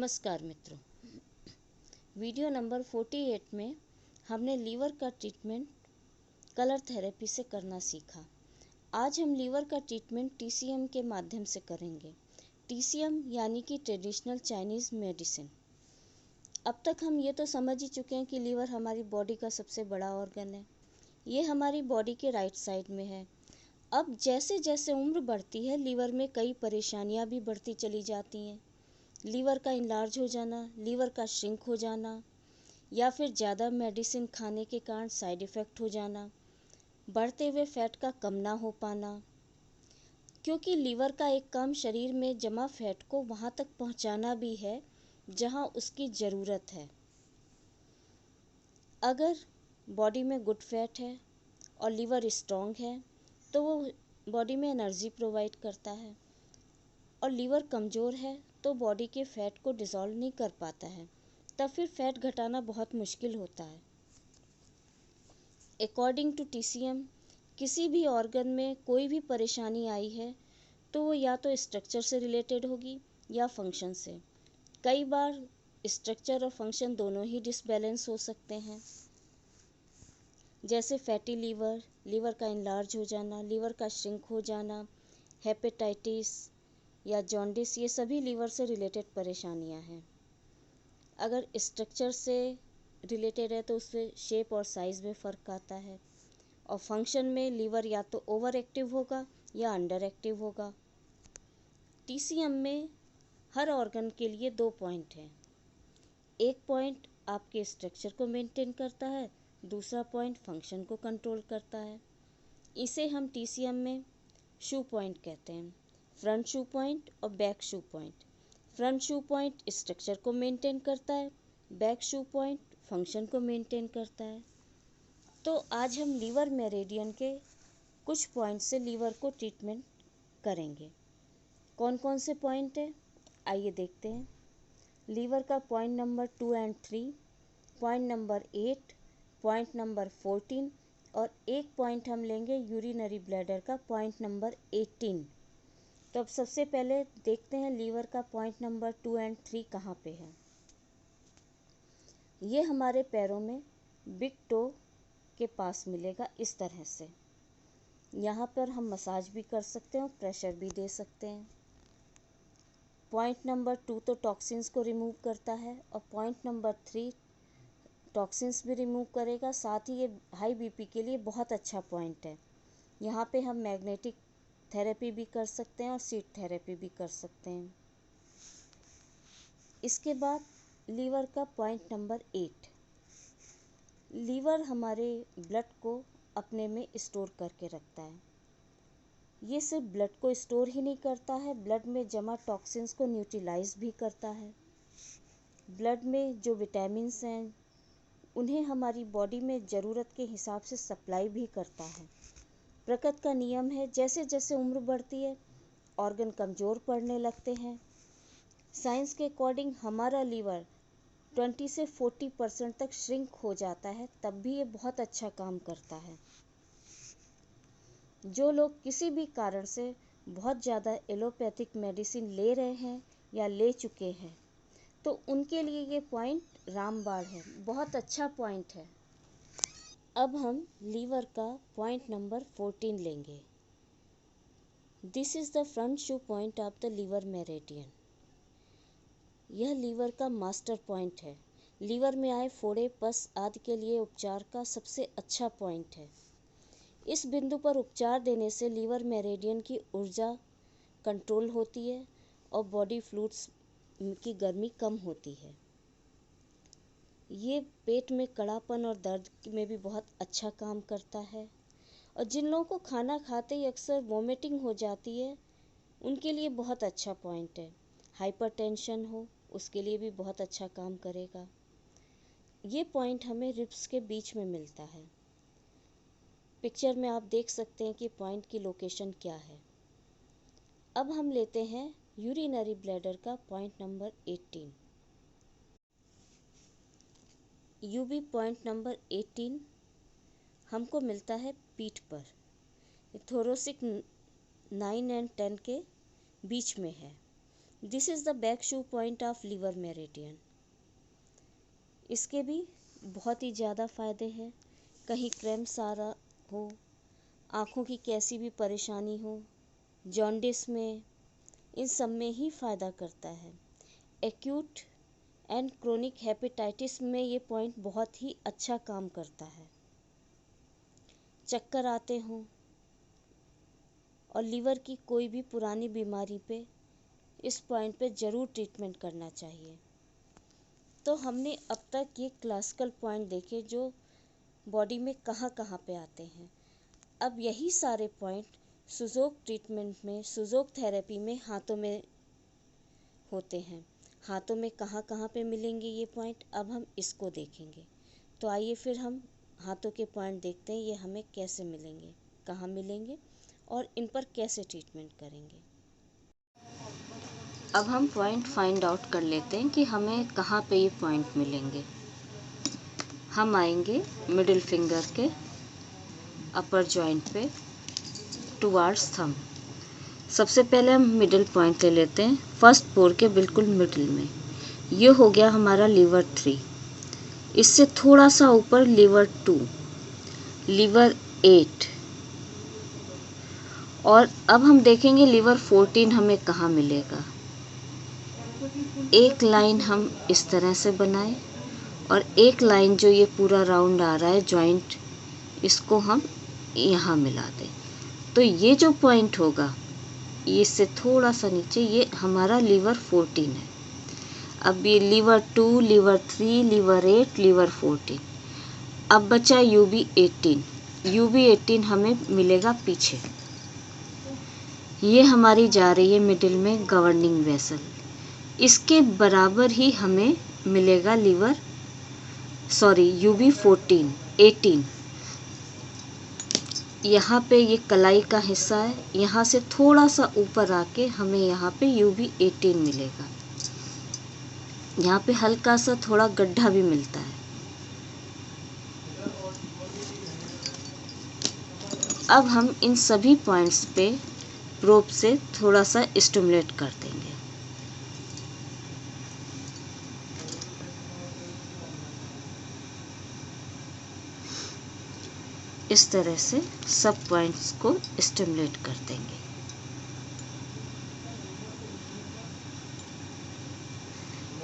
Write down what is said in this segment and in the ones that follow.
नमस्कार मित्रों, video number 48 में हमने लीवर का ट्रीटमेंट कलर थेरेपी से करना सीखा। आज हम लीवर का ट्रीटमेंट टीसीएम के माध्यम से करेंगे। टीसीएम यानी कि ट्रेडिशनल चाइनीज़ मेडिसिन। अब तक हम ये तो समझ ही चुके हैं कि लीवर हमारी बॉडी का सबसे बड़ा ऑर्गन है। ये हमारी बॉडी के राइट साइड में है। अब जैसे जैसे उम्र बढ़ती है, लीवर में कई परेशानियाँ भी बढ़ती चली जाती हैं। लीवर का इनलार्ज हो जाना, लीवर का श्रिंक हो जाना, या फिर ज़्यादा मेडिसिन खाने के कारण साइड इफ़ेक्ट हो जाना, बढ़ते हुए फैट का कम ना हो पाना, क्योंकि लीवर का एक काम शरीर में जमा फैट को वहाँ तक पहुँचाना भी है जहाँ उसकी ज़रूरत है। अगर बॉडी में गुड फैट है और लीवर स्ट्रॉन्ग है तो वो बॉडी में एनर्जी प्रोवाइड करता है, और लीवर कमज़ोर है तो बॉडी के फैट को डिज़ोल्व नहीं कर पाता है, तब फिर फैट घटाना बहुत मुश्किल होता है। अकॉर्डिंग टू टीसीएम, किसी भी ऑर्गन में कोई भी परेशानी आई है तो वो या तो स्ट्रक्चर से रिलेटेड होगी या फंक्शन से। कई बार स्ट्रक्चर और फंक्शन दोनों ही डिसबैलेंस हो सकते हैं, जैसे फैटी लीवर, लीवर का इनलार्ज हो जाना, लीवर का श्रिंक हो जाना, हेपेटाइटिस या जॉन्डिस। ये सभी लीवर से रिलेटेड परेशानियां हैं। अगर स्ट्रक्चर से रिलेटेड है तो उससे शेप और साइज़ में फ़र्क आता है, और फंक्शन में लीवर या तो ओवर एक्टिव होगा या अंडर एक्टिव होगा। टीसीएम में हर ऑर्गन के लिए 2 पॉइंट हैं। एक पॉइंट आपके स्ट्रक्चर को मेंटेन करता है, दूसरा पॉइंट फंक्शन को कंट्रोल करता है। इसे हम टीसीएम में शू पॉइंट कहते हैं। फ्रंट शू पॉइंट और back shu point. Front shu point structure को मेंटेन करता है, बैक शू पॉइंट फंक्शन को मेंटेन करता है। तो आज हम लीवर मेरिडियन के कुछ पॉइंट से लीवर को ट्रीटमेंट करेंगे। कौन कौन से पॉइंट है, आइए देखते हैं। लीवर का पॉइंट नंबर 2 और 3, पॉइंट नंबर 8, पॉइंट नंबर 14, और एक पॉइंट हम लेंगे यूरिनरी ब्लैडर का, पॉइंट नंबर 18। तो अब सबसे पहले देखते हैं लीवर का पॉइंट नंबर 2 और 3 कहाँ पे है। ये हमारे पैरों में बिग टो के पास मिलेगा, इस तरह से। यहाँ पर हम मसाज भी कर सकते हैं और प्रेशर भी दे सकते हैं। पॉइंट नंबर 2 तो टॉक्सिन्स को रिमूव करता है, और पॉइंट नंबर 3 टॉक्सिन्स भी रिमूव करेगा। साथ ही ये हाई बीपी के लिए बहुत अच्छा पॉइंट है। यहाँ पे हम मैग्नेटिक थेरेपी भी कर सकते हैं और सीट थेरेपी भी कर सकते हैं। इसके बाद लीवर का पॉइंट नंबर 8। लीवर हमारे ब्लड को अपने में स्टोर करके रखता है। ये सिर्फ ब्लड को स्टोर ही नहीं करता है, ब्लड में जमा टॉक्सिन्स को न्यूट्रलाइज भी करता है। ब्लड में जो विटामिन्स हैं उन्हें हमारी बॉडी में ज़रूरत के हिसाब से सप्लाई भी करता है। प्रकृति का नियम है, जैसे जैसे उम्र बढ़ती है ऑर्गन कमज़ोर पड़ने लगते हैं। साइंस के अकॉर्डिंग हमारा लीवर 20 से 40% तक श्रिंक हो जाता है, तब भी ये बहुत अच्छा काम करता है। जो लोग किसी भी कारण से बहुत ज़्यादा एलोपैथिक मेडिसिन ले रहे हैं या ले चुके हैं तो उनके लिए ये पॉइंट रामबाण है, बहुत अच्छा पॉइंट है। अब हम लीवर का पॉइंट नंबर 14 लेंगे। This is the front shu point of the liver meridian. यह लीवर का मास्टर पॉइंट है। लीवर में आए फोड़े, पस आदि के लिए उपचार का सबसे अच्छा पॉइंट है। इस बिंदु पर उपचार देने से लीवर मेरिडियन की ऊर्जा कंट्रोल होती है और बॉडी फ्लूइड्स की गर्मी कम होती है। ये पेट में कड़ापन और दर्द में भी बहुत अच्छा काम करता है, और जिन लोगों को खाना खाते ही अक्सर वोमिटिंग हो जाती है उनके लिए बहुत अच्छा पॉइंट है। हाइपरटेंशन हो उसके लिए भी बहुत अच्छा काम करेगा। ये पॉइंट हमें रिब्स के बीच में मिलता है। पिक्चर में आप देख सकते हैं कि पॉइंट की लोकेशन क्या है। अब हम लेते हैं यूरिनरी ब्लैडर का point number 18। UB point number 18 हमको मिलता है पीठ पर। थोरोसिक 9 और 10 के बीच में है। This is the back shu point of liver meridian. इसके भी बहुत ही ज़्यादा फ़ायदे हैं। कहीं क्रैम्प्स आ रहा हो, आँखों की कैसी भी परेशानी हो, जॉन्डिस में, इन सब में ही फ़ायदा करता है। एक्यूट एंड क्रोनिक हेपेटाइटिस में ये पॉइंट बहुत ही अच्छा काम करता है। चक्कर आते हों और लीवर की कोई भी पुरानी बीमारी पे इस पॉइंट पे ज़रूर ट्रीटमेंट करना चाहिए। तो हमने अब तक ये क्लासिकल पॉइंट देखे जो बॉडी में कहाँ कहाँ पे आते हैं। अब यही सारे पॉइंट सुजोक ट्रीटमेंट में, सुजोक थेरेपी में हाथों में होते हैं। हाथों में कहाँ कहाँ पे मिलेंगे ये पॉइंट, अब हम इसको देखेंगे। तो आइए फिर हम हाथों के पॉइंट देखते हैं, ये हमें कैसे मिलेंगे, कहाँ मिलेंगे और इन पर कैसे ट्रीटमेंट करेंगे। अब हम पॉइंट फाइंड आउट कर लेते हैं कि हमें कहाँ पे ये पॉइंट मिलेंगे। हम आएंगे मिडिल फिंगर के अपर जॉइंट पे टुवार्ड्स थंब। सबसे पहले हम मिडिल पॉइंट ले लेते हैं, फर्स्ट पोर के बिल्कुल मिडिल में। ये हो गया हमारा लीवर 3। इससे थोड़ा सा ऊपर लीवर 2, लीवर 8 और अब हम देखेंगे लीवर 14 हमें कहाँ मिलेगा। एक लाइन हम इस तरह से बनाएं और एक लाइन जो ये पूरा राउंड आ रहा है जॉइंट, इसको हम यहाँ मिला दें। तो ये जो पॉइंट होगा इससे थोड़ा सा नीचे, ये हमारा लीवर 14 है। अब ये लीवर 2, लीवर 3, लीवर 8, लीवर 14। अब बचा यूबी 18। यूबी 18 हमें मिलेगा पीछे। ये हमारी जा रही है मिडिल में गवर्निंग वेसल। इसके बराबर ही हमें मिलेगा यूबी 18। यहाँ पे ये कलाई का हिस्सा है, यहाँ से थोड़ा सा ऊपर आके हमें यहाँ पे यूबी 18 मिलेगा। यहाँ पे हल्का सा थोड़ा गड्ढा भी मिलता है। अब हम इन सभी पॉइंट्स पे प्रोब से थोड़ा सा स्टिमुलेट कर देंगे। इस तरह से सब पॉइंट्स को स्टिमुलेट कर देंगे।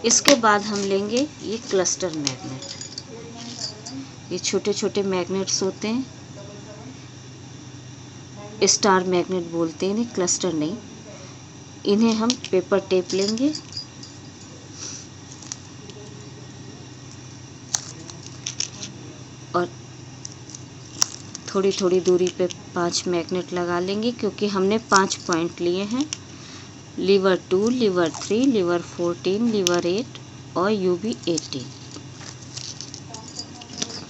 इसके बाद हम लेंगे ये क्लस्टर मैग्नेट। ये छोटे छोटे मैग्नेट्स होते हैं, स्टार मैग्नेट बोलते हैं इन्हें, क्लस्टर नहीं। इन्हें हम पेपर टेप लेंगे और थोड़ी थोड़ी दूरी पे 5 मैग्नेट लगा लेंगे, क्योंकि हमने 5 पॉइंट लिए हैं, लीवर 2, लीवर 3, लीवर 14, लीवर 8 और यूबी 18।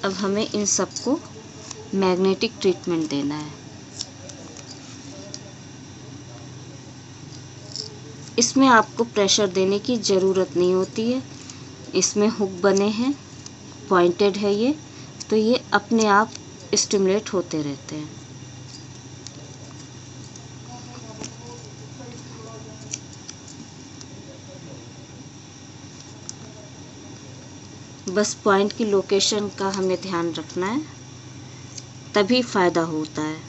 अब हमें इन सबको मैग्नेटिक ट्रीटमेंट देना है। इसमें आपको प्रेशर देने की ज़रूरत नहीं होती है। इसमें हुक बने हैं, पॉइंटेड है ये, तो ये अपने आप स्टिमुलेट होते रहते हैं। बस पॉइंट की लोकेशन का हमें ध्यान रखना है, तभी फ़ायदा होता है।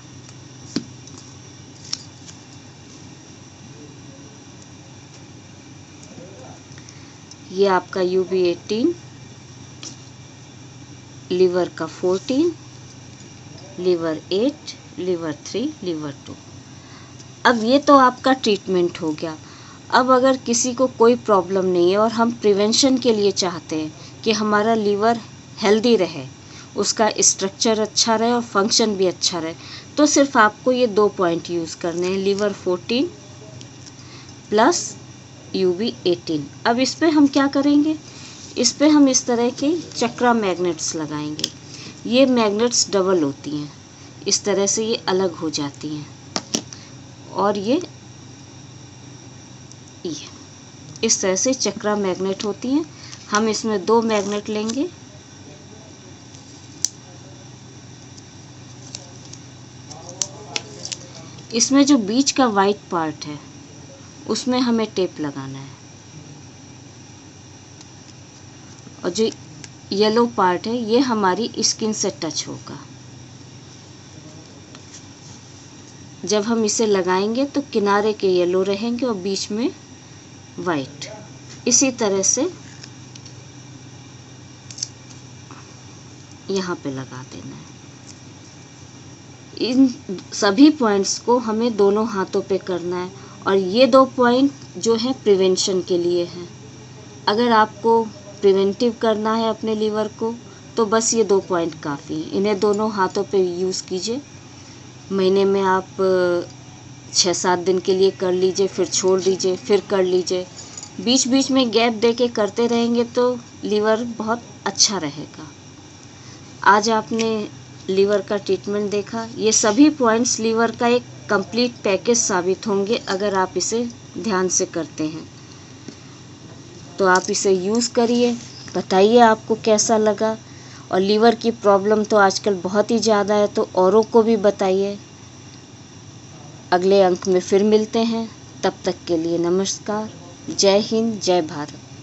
ये आपका यूबी 18, लीवर का 14, लीवर 8, लीवर 3, लीवर 2। अब ये तो आपका ट्रीटमेंट हो गया। अब अगर किसी को कोई प्रॉब्लम नहीं है और हम प्रिवेंशन के लिए चाहते हैं कि हमारा लीवर हेल्दी रहे, उसका स्ट्रक्चर अच्छा रहे और फंक्शन भी अच्छा रहे, तो सिर्फ आपको ये 2 पॉइंट यूज़ करने हैं, लीवर 14 प्लस यूबी 18। अब इस पे हम क्या करेंगे, इस पे हम इस तरह के चक्रा मैग्नेट्स लगाएंगे। ये मैग्नेट्स डबल होती हैं, इस तरह से ये अलग हो जाती हैं और ये इस तरह से चक्रा मैग्नेट होती हैं। हम इसमें 2 मैग्नेट लेंगे, इसमें जो बीच का वाइट पार्ट है उसमें हमें टेप लगाना है। और जो येलो पार्ट है ये हमारी स्किन से टच होगा। जब हम इसे लगाएंगे तो किनारे के येलो रहेंगे और बीच में वाइट। इसी तरह से यहाँ पे लगा देना है। इन सभी पॉइंट्स को हमें दोनों हाथों पे करना है और ये 2 पॉइंट जो है प्रिवेंशन के लिए हैं। अगर आपको प्रिवेंटिव करना है अपने लीवर को तो बस ये 2 पॉइंट काफ़ी हैं। इन्हें दोनों हाथों पे यूज़ कीजिए। महीने में आप 6-7 दिन के लिए कर लीजिए, फिर छोड़ दीजिए, फिर कर लीजिए। बीच बीच में गैप दे के करते रहेंगे तो लीवर बहुत अच्छा रहेगा। आज आपने लीवर का ट्रीटमेंट देखा। ये सभी पॉइंट्स लीवर का एक कंप्लीट पैकेज साबित होंगे अगर आप इसे ध्यान से करते हैं। तो आप इसे यूज़ करिए, बताइए आपको कैसा लगा। और लीवर की प्रॉब्लम तो आजकल बहुत ही ज़्यादा है, तो औरों को भी बताइए। अगले अंक में फिर मिलते हैं, तब तक के लिए नमस्कार। जय हिंद, जय भारत।